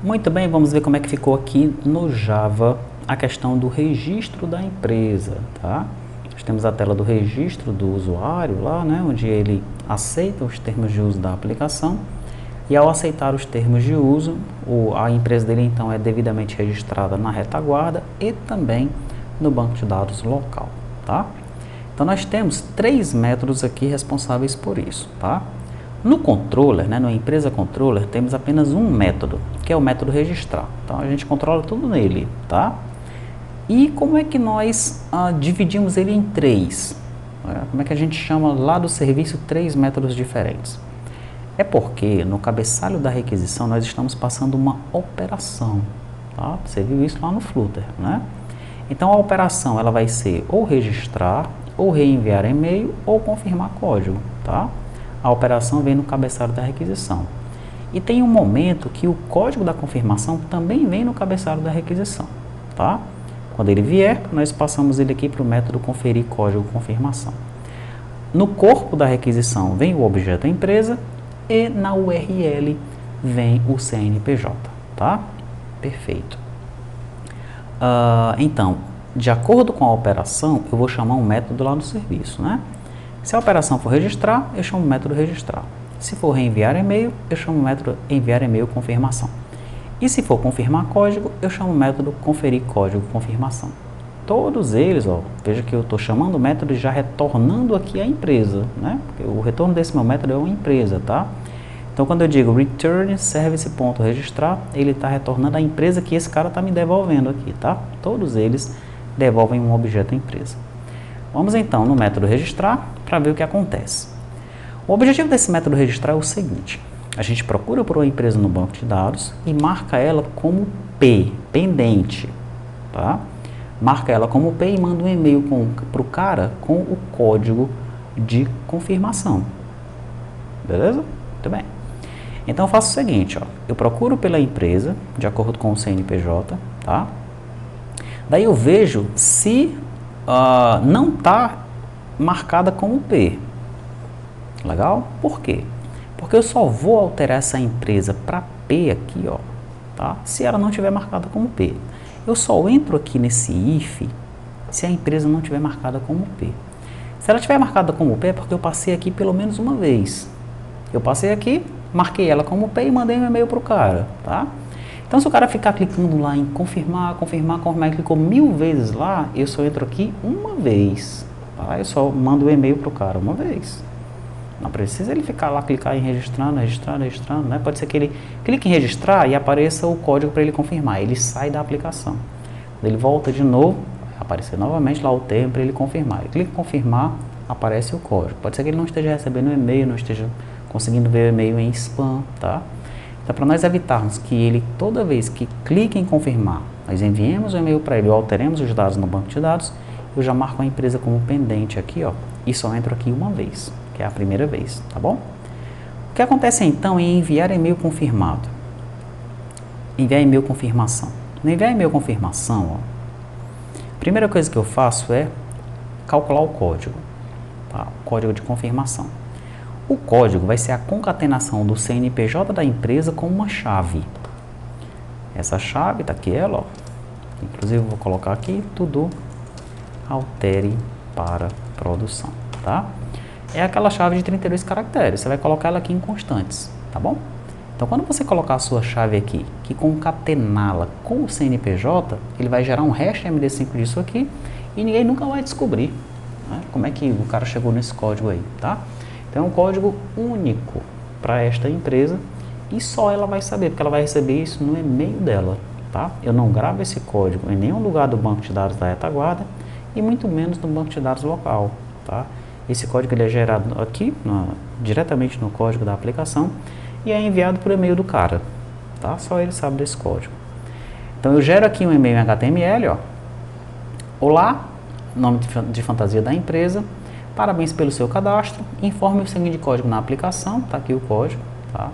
Muito bem, vamos ver como é que ficou aqui no Java a questão do registro da empresa, tá? Nós temos a tela do registro do usuário lá, né, onde ele aceita os termos de uso da aplicação e ao aceitar os termos de uso, a empresa dele então é devidamente registrada na retaguarda e também no banco de dados local, tá? Então nós temos três métodos aqui responsáveis por isso, tá? No controller, né, no empresa controller, temos apenas um método, que é o método registrar. Então a gente controla tudo nele, tá? E como é que nós dividimos ele em três? Como é que a gente chama lá do serviço três métodos diferentes? É porque no cabeçalho da requisição nós estamos passando uma operação, tá? Você viu isso lá no Flutter, né? Então a operação ela vai ser ou registrar, ou reenviar e-mail, ou confirmar código, tá? A operação vem no cabeçalho da requisição. E tem um momento que o código da confirmação também vem no cabeçalho da requisição, tá? Quando ele vier, nós passamos ele aqui para o método conferir código confirmação. No corpo da requisição vem o objeto empresa e na URL vem o CNPJ, tá? Perfeito. Então, de acordo com a operação, eu vou chamar um método lá no serviço, né? Se a operação for registrar, eu chamo o método registrar. Se for reenviar e-mail, eu chamo o método enviar e-mail confirmação. E se for confirmar código, eu chamo o método conferir código confirmação. Todos eles, ó, veja que eu estou chamando o método e já retornando aqui a empresa, né? Porque o retorno desse meu método é uma empresa, tá? Então, quando eu digo return service.registrar, ele está retornando a empresa que esse cara está me devolvendo aqui, tá? Todos eles devolvem um objeto empresa. Vamos então no método registrar para ver o que acontece. O objetivo desse método registrar é o seguinte: a gente procura por uma empresa no banco de dados e marca ela como P, pendente, tá? Marca ela como P e manda um e-mail para o cara com o código de confirmação. Beleza? Muito bem. Então eu faço o seguinte, ó, eu procuro pela empresa de acordo com o CNPJ, tá? Daí eu vejo se não está marcada como P. Legal? Por quê? Porque eu só vou alterar essa empresa para P aqui, ó, tá? Se ela não tiver marcada como P. Eu só entro aqui nesse if se a empresa não tiver marcada como P. Se ela tiver marcada como P é porque eu passei aqui pelo menos uma vez. Eu passei aqui, marquei ela como P e mandei um e-mail para o cara, tá? Então se o cara ficar clicando lá em confirmar, e clicou 1000 vezes lá, eu só entro aqui uma vez, tá? Eu só mando o e-mail para o cara uma vez. Não precisa ele ficar lá, clicar em registrando, né? Pode ser que ele clique em registrar e apareça o código para ele confirmar. Ele sai da aplicação. Quando ele volta de novo, vai aparecer novamente lá o termo para ele confirmar. Ele clica em confirmar, aparece o código. Pode ser que ele não esteja recebendo o e-mail, não esteja conseguindo ver o e-mail em spam, tá? Então, para nós evitarmos que ele, toda vez que clique em confirmar, nós enviemos o e-mail para ele ou alteremos os dados no banco de dados, eu já marco a empresa como pendente aqui, ó, e só entro aqui uma vez, que é a primeira vez, tá bom? O que acontece então em enviar e-mail confirmado? Enviar e-mail confirmação. No enviar e-mail confirmação, ó, a primeira coisa que eu faço é calcular o código, tá? O código de confirmação. O código vai ser a concatenação do CNPJ da empresa com uma chave. Essa chave, tá aqui ela, ó. Inclusive eu vou colocar aqui tudo altere para produção, tá? É aquela chave de 32 caracteres, você vai colocar ela aqui em constantes, tá bom? Então quando você colocar a sua chave aqui, que concatená-la com o CNPJ, ele vai gerar um hash MD5 disso aqui e ninguém nunca vai descobrir, né, como é que o cara chegou nesse código aí, tá? Então é um código único para esta empresa e só ela vai saber, porque ela vai receber isso no e-mail dela, tá? Eu não gravo esse código em nenhum lugar do banco de dados da retaguarda e muito menos no banco de dados local, tá? Esse código ele é gerado aqui, diretamente no código da aplicação e é enviado por e-mail do cara, tá? Só ele sabe desse código. Então eu gero aqui um e-mail em HTML, ó. Olá, nome de fantasia da empresa. Parabéns pelo seu cadastro, informe o seguinte código na aplicação, tá aqui o código, tá?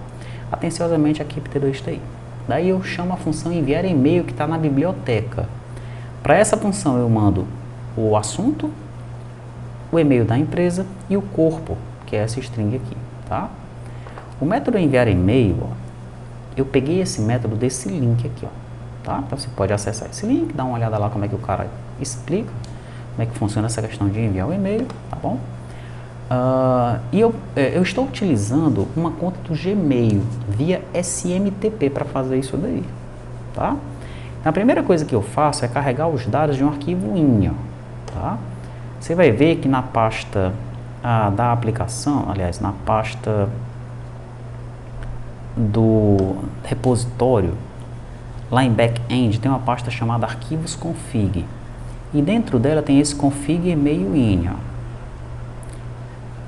Atenciosamente aqui T2TI. Daí eu chamo a função enviar e-mail que está na biblioteca. Para essa função eu mando o assunto, o e-mail da empresa e o corpo, que é essa string aqui, tá? O método enviar e-mail, ó, eu peguei esse método desse link aqui, ó, tá? Então você pode acessar esse link, dar uma olhada lá como é que o cara explica, como é que funciona essa questão de enviar o e-mail, tá bom? Eu estou utilizando uma conta do Gmail via SMTP para fazer isso daí, tá? A primeira coisa que eu faço é carregar os dados de um arquivo INI, tá? Você vai ver que na pasta da aplicação, aliás, na pasta do repositório, lá em back-end tem uma pasta chamada arquivos config, e dentro dela tem esse config e-mail INI, ó.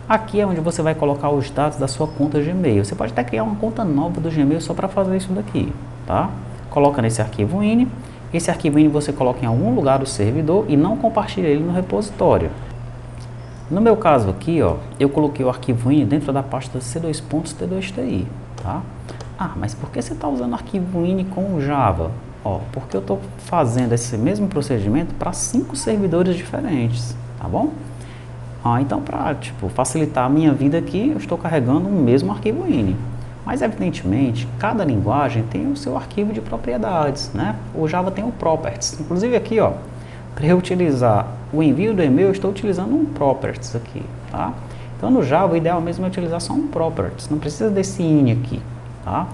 Aqui é onde você vai colocar os dados da sua conta Gmail. Você pode até criar uma conta nova do Gmail só para fazer isso daqui, tá? Coloca nesse arquivo INI. Esse arquivo INI você coloca em algum lugar do servidor e não compartilha ele no repositório. No meu caso aqui, ó, eu coloquei o arquivo INI dentro da pasta C2.T2TI, tá? Mas por que você está usando arquivo INI com Java? Porque eu estou fazendo esse mesmo procedimento para 5 servidores diferentes, tá bom? Então, para facilitar a minha vida aqui, eu estou carregando o mesmo arquivo INI. Mas, evidentemente, cada linguagem tem o seu arquivo de propriedades, né? O Java tem o properties. Inclusive aqui, ó, para eu utilizar o envio do e-mail, eu estou utilizando um properties aqui, tá? Então, no Java, o ideal mesmo é utilizar só um properties. Não precisa desse INI aqui, tá?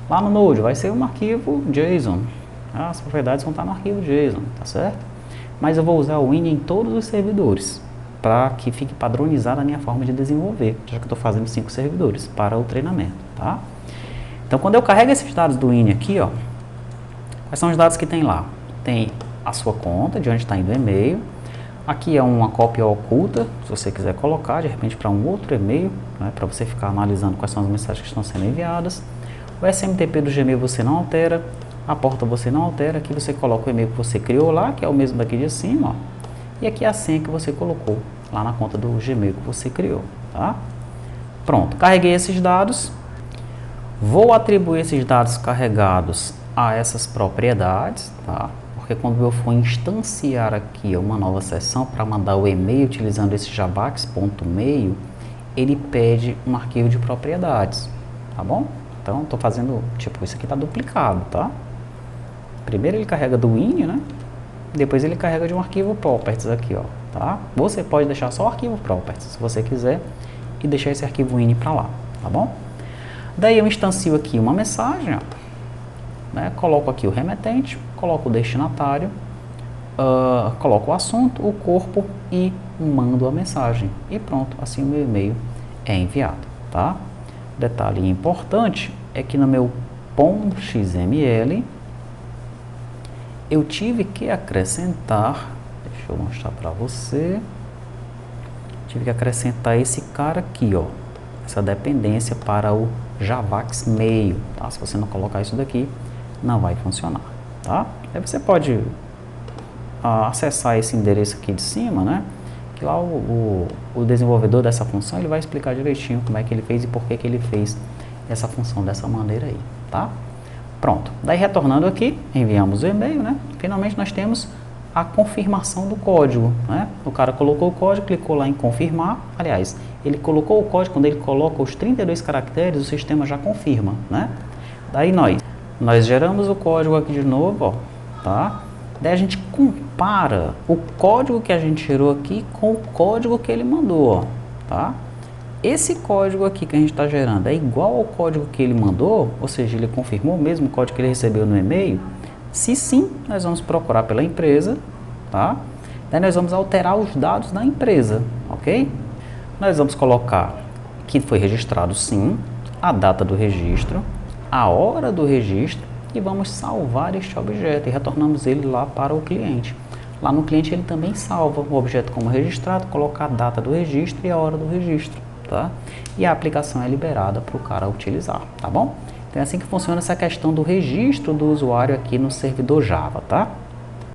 Lá no Node vai ser um arquivo JSON. As propriedades vão estar no arquivo JSON, tá certo? Mas eu vou usar o INI em todos os servidores, para que fique padronizada a minha forma de desenvolver, já que eu estou fazendo 5 servidores para o treinamento, tá? Então, quando eu carrego esses dados do INI aqui, ó, quais são os dados que tem lá? Tem a sua conta, de onde está indo o e-mail. Aqui é uma cópia oculta, se você quiser colocar, de repente, para um outro e-mail, né, para você ficar analisando quais são as mensagens que estão sendo enviadas. O SMTP do Gmail você não altera, a porta você não altera, aqui você coloca o e-mail que você criou lá, que é o mesmo daqui de cima, ó. E aqui é a senha que você colocou lá na conta do Gmail que você criou, tá? Pronto, carreguei esses dados. Vou atribuir esses dados carregados a essas propriedades, tá? Porque quando eu for instanciar aqui uma nova sessão para mandar o e-mail utilizando esse javax.mail, ele pede um arquivo de propriedades, tá bom? Então, estou fazendo, isso aqui está duplicado, tá? Primeiro ele carrega do INI, né? Depois ele carrega de um arquivo properties aqui, ó, tá? Você pode deixar só o arquivo properties, se você quiser, e deixar esse arquivo INI para lá, tá bom? Daí eu instancio aqui uma mensagem, ó, né? Coloco aqui o remetente, coloco o destinatário, coloco o assunto, o corpo e mando a mensagem. E pronto, assim o meu e-mail é enviado, tá? Detalhe importante é que no meu .xml eu tive que acrescentar, deixa eu mostrar para você, tive que acrescentar esse cara aqui, ó, essa dependência para o Javax Mail, tá? Se você não colocar isso daqui, não vai funcionar, tá? Aí você pode acessar esse endereço aqui de cima, né? Que lá o desenvolvedor dessa função, ele vai explicar direitinho como é que ele fez e por que ele fez essa função dessa maneira aí, tá? Pronto, daí retornando aqui, enviamos o e-mail, né? Finalmente nós temos a confirmação do código, né? O cara colocou o código, clicou lá em confirmar, aliás, ele colocou o código, quando ele coloca os 32 caracteres, o sistema já confirma, né? Daí nós geramos o código aqui de novo, ó, tá? Daí a gente compara o código que a gente gerou aqui com o código que ele mandou, ó, tá? Esse código aqui que a gente está gerando é igual ao código que ele mandou, ou seja, ele confirmou o mesmo código que ele recebeu no e-mail? Se sim, nós vamos procurar pela empresa, tá? Daí nós vamos alterar os dados da empresa, ok? Nós vamos colocar que foi registrado sim, a data do registro, a hora do registro e vamos salvar este objeto e retornamos ele lá para o cliente. Lá no cliente ele também salva o objeto como registrado, coloca a data do registro e a hora do registro. Tá? E a aplicação é liberada para o cara utilizar, tá bom? Então é assim que funciona essa questão do registro do usuário aqui no servidor Java, tá?